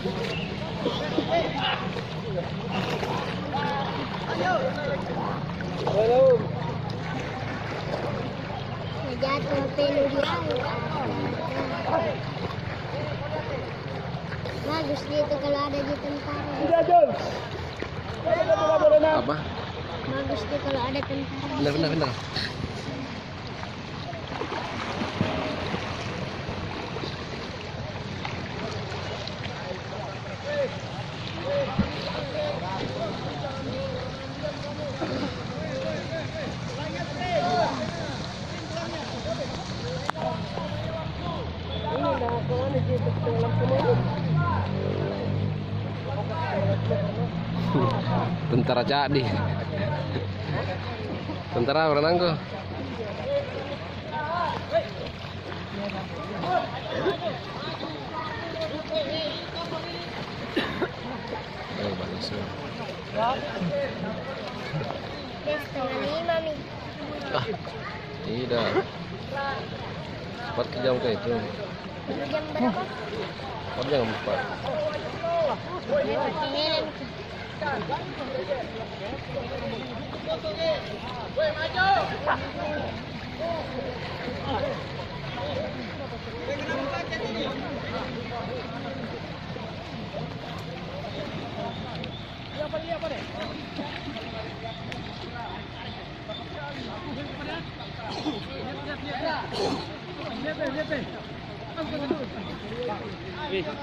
Jatuh pelu dia. Bagus gitu kalau ada di tentara. Apa? Bagus tuh kalau ada tentara. Benar. Tentara jadi. Tentara berenang kok. Oh, bagus. Setengah 5 nih. Ah, tidak. Sempat kejam kayak itu. Jam berapa? Oh, jangan lupa. Dia pakai helm. Lihat.